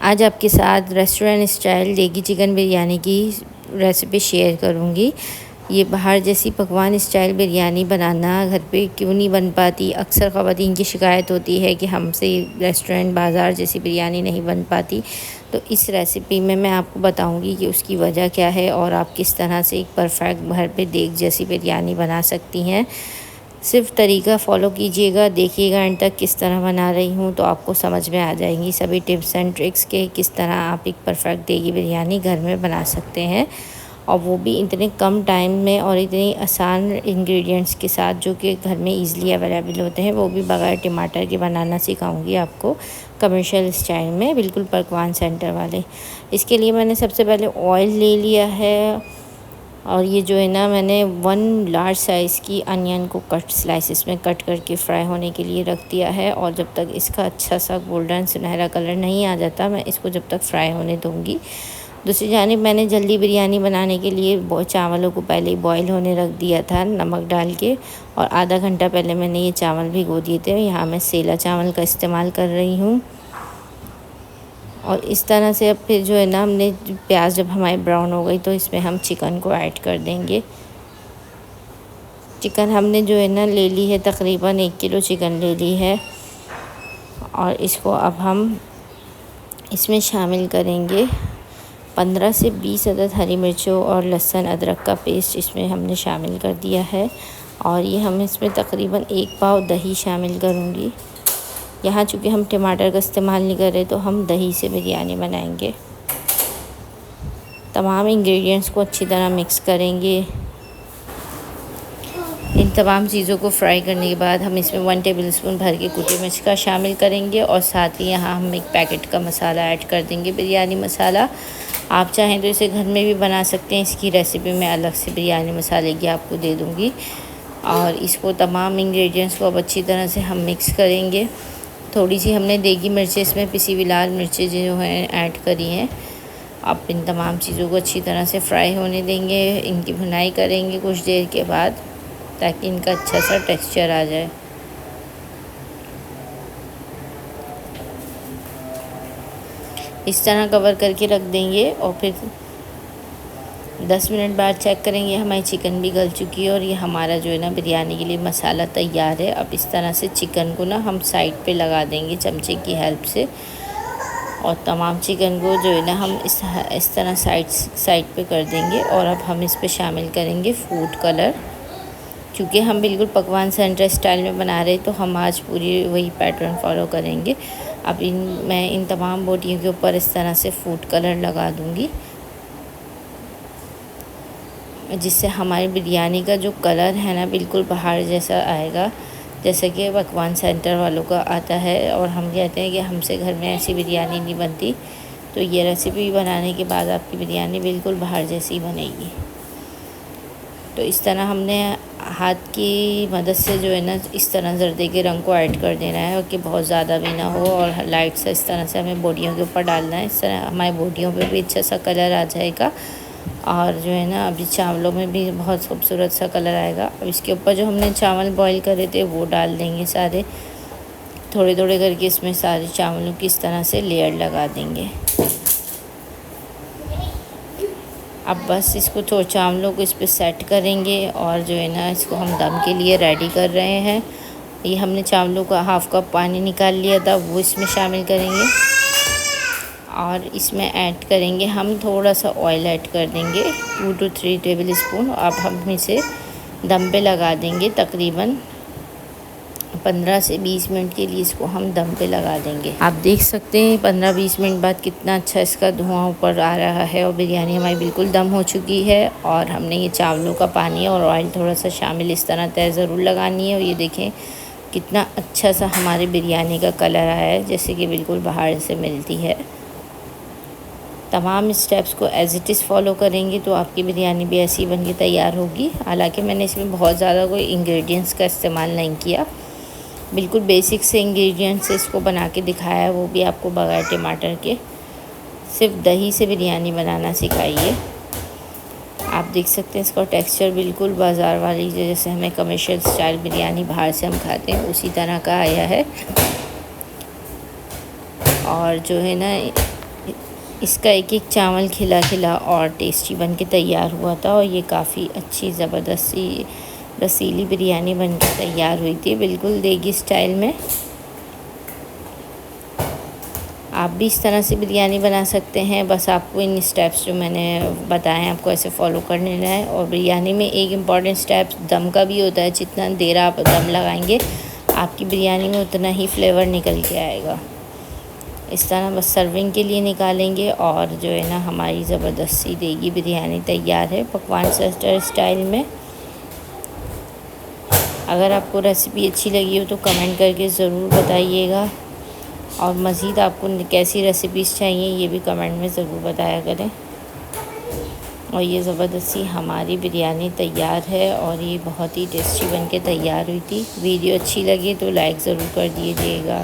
आज आपके साथ रेस्टोरेंट स्टाइल लेगी चिकन बिरयानी की रेसिपी शेयर करूंगी। ये बाहर जैसी पकवान स्टाइल बिरयानी बनाना घर पे क्यों नहीं बन पाती। अक्सर ख़वातीन की शिकायत होती है कि हमसे रेस्टोरेंट बाज़ार जैसी बिरयानी नहीं बन पाती। तो इस रेसिपी में मैं आपको बताऊंगी कि उसकी वजह क्या है और आप किस तरह से एक परफेक्ट घर पे देग जैसी बिरयानी बना सकती हैं। सिर्फ तरीका फ़ॉलो कीजिएगा, देखिएगा एंड तक किस तरह बना रही हूँ तो आपको समझ में आ जाएंगी सभी टिप्स एंड ट्रिक्स के किस तरह आप एक परफेक्ट देगी बिरयानी घर में बना सकते हैं, और वो भी इतने कम टाइम में और इतनी आसान इंग्रेडिएंट्स के साथ जो कि घर में इजीली अवेलेबल होते हैं, वो भी बगैर टमाटर के बनाना सिखाऊंगी आपको कमर्शियल स्टाइल में, बिल्कुल पकवान सेंटर वाले। इसके लिए मैंने सबसे पहले ऑयल ले लिया है और ये जो है ना मैंने 1 लार्ज साइज़ की अनियन को स्लाइसिस में कट करके फ्राई होने के लिए रख दिया है। और जब तक इसका अच्छा सा गोल्डन सुनहरा कलर नहीं आ जाता मैं इसको जब तक फ्राई होने दूँगी। दूसरी जानिब मैंने जल्दी बिरयानी बनाने के लिए चावलों को पहले ही बॉईल होने रख दिया था नमक डाल के, और आधा घंटा पहले मैंने ये चावल भिगो दिए थे। यहाँ मैं सेला चावल का इस्तेमाल कर रही हूँ। और इस तरह से अब फिर जो है ना हमने प्याज जब हमारी ब्राउन हो गई तो इसमें हम चिकन को ऐड कर देंगे। चिकन हमने जो है ना ले ली है, तकरीबन 1 किलो चिकन ले ली है। और इसको अब हम इसमें शामिल करेंगे 15 से 20 अदद हरी मिर्चों और लहसुन अदरक का पेस्ट इसमें हमने शामिल कर दिया है। और ये हम इसमें तकरीबन 1 पाव दही शामिल करूँगी। यहाँ चूँकि हम टमाटर का इस्तेमाल नहीं कर रहे तो हम दही से बिरयानी बनाएंगे। तमाम इंग्रेडिएंट्स को अच्छी तरह मिक्स करेंगे। इन तमाम चीज़ों को फ्राई करने के बाद हम इसमें 1 टेबलस्पून भर के कुटी मिर्च का शामिल करेंगे, और साथ ही यहाँ हम एक पैकेट का मसाला ऐड कर देंगे, बिरयानी मसाला। आप चाहें तो इसे घर में भी बना सकते हैं, इसकी रेसिपी मैं अलग से बिरयानी मसाले की आपको दे दूँगी। और इसको तमाम इंग्रेडिएंट्स को अब अच्छी तरह से हम मिक्स करेंगे। थोड़ी सी हमने देगी मिर्चें इसमें पिसी हुई लाल मिर्चें जो हैं ऐड करी हैं। अब इन तमाम चीज़ों को अच्छी तरह से फ्राई होने देंगे, इनकी भुनाई करेंगे कुछ देर के बाद ताकि इनका अच्छा सा टेक्सचर आ जाए। इस तरह कवर करके रख देंगे और फिर 10 मिनट बाद चेक करेंगे हमारी चिकन भी गल चुकी है और ये हमारा जो है ना बिरयानी के लिए मसाला तैयार है। अब इस तरह से चिकन को ना हम साइड पे लगा देंगे चमचे की हेल्प से, और तमाम चिकन को जो है ना हम इस तरह साइड पे कर देंगे। और अब हम इस पे शामिल करेंगे फूड कलर। क्योंकि हम बिल्कुल पकवान सेंटर स्टाइल में बना रहे तो हम आज पूरी वही पैटर्न फॉलो करेंगे। अब मैं इन तमाम बोटियों के ऊपर इस तरह से फूड कलर लगा दूँगी, जिससे हमारी बिरयानी का जो कलर है ना बिल्कुल बाहर जैसा आएगा, जैसे कि पकवान सेंटर वालों का आता है। और हम कहते हैं कि हमसे घर में ऐसी बिरयानी नहीं बनती, तो ये रेसिपी बनाने के बाद आपकी बिरयानी बिल्कुल बाहर जैसी बनेगी। तो इस तरह हमने हाथ की मदद से जो है ना इस तरह जर्दे के रंग को ऐड कर देना है, और कि बहुत ज़्यादा भी ना हो, और लाइट सा इस तरह से हमें बोटियों के ऊपर डालना है। इस तरह हमारी बोटियों पे भी अच्छा सा कलर आ जाएगा, और जो है ना अभी चावलों में भी बहुत खूबसूरत सा कलर आएगा। अब इसके ऊपर जो हमने चावल बॉईल करे थे वो डाल देंगे सारे, थोड़े थोड़े करके इसमें सारे चावलों की इस तरह से लेयर लगा देंगे। अब बस इसको थोड़ा चावलों को इस पर सेट करेंगे, और जो है ना इसको हम दम के लिए रेडी कर रहे हैं। ये हमने चावलों का हाफ़ कप पानी निकाल लिया था, वो इसमें शामिल करेंगे, और इसमें ऐड करेंगे हम थोड़ा सा ऑयल ऐड कर देंगे 2 to 3 टेबलस्पून। अब हम इसे दम पे लगा देंगे तकरीबन 15 से 20 मिनट के लिए इसको हम दम पे लगा देंगे। आप देख सकते हैं 15-20 मिनट बाद कितना अच्छा इसका धुआं ऊपर आ रहा है, और बिरयानी हमारी बिल्कुल दम हो चुकी है। और हमने ये चावलों का पानी और ऑयल थोड़ा सा शामिल इस तरह तय ज़रूर लगानी है। और ये देखें कितना अच्छा सा हमारी बिरयानी का कलर आया है, जैसे कि बिल्कुल बाहर से मिलती है। तमाम स्टेप्स को एज़ इट इज़ फॉलो करेंगे तो आपकी बिरयानी भी ऐसी बन के तैयार होगी। हालांकि मैंने इसमें बहुत ज़्यादा कोई इंग्रेडिएंट्स का इस्तेमाल नहीं किया, बिल्कुल बेसिक से इंग्रेडिएंट्स से इसको बना के दिखाया है, वो भी आपको बगैर टमाटर के। सिर्फ दही से बिरयानी बनाना सिखाइए। आप देख सकते हैं इसका टेक्सचर बिल्कुल बाज़ार वाली जैसे हमें कमर्शियल स्टाइल बिरयानी बाहर से हम खाते हैं उसी तरह का आया है। और जो है ना इसका एक एक चावल खिला खिला और टेस्टी बन के तैयार हुआ था और ये काफ़ी अच्छी ज़बरदस्त सी रसीली बिरयानी बन के तैयार हुई थी, बिल्कुल देगी स्टाइल में। आप भी इस तरह से बिरयानी बना सकते हैं, बस आपको इन स्टेप्स जो मैंने बताए हैं आपको ऐसे फॉलो करने है। और बिरयानी में एक इम्पॉर्टेंट स्टेप दम का भी होता है, जितना देर आप दम लगाएंगे आपकी बिरयानी में उतना ही फ्लेवर निकल के आएगा। इस तरह बस सर्विंग के लिए निकालेंगे और जो है ना हमारी ज़बरदस्त सी देगी बिरयानी तैयार है पकवान सेंटर स्टाइल में। अगर आपको रेसिपी अच्छी लगी हो तो कमेंट करके ज़रूर बताइएगा, और मज़ीद आपको कैसी रेसिपीज़ चाहिए ये भी कमेंट में ज़रूर बताया करें। और ये ज़बरदस्त सी हमारी बिरयानी तैयार है और ये बहुत ही टेस्टी बन के तैयार हुई थी। वीडियो अच्छी लगी तो लाइक ज़रूर कर दीजिएगा।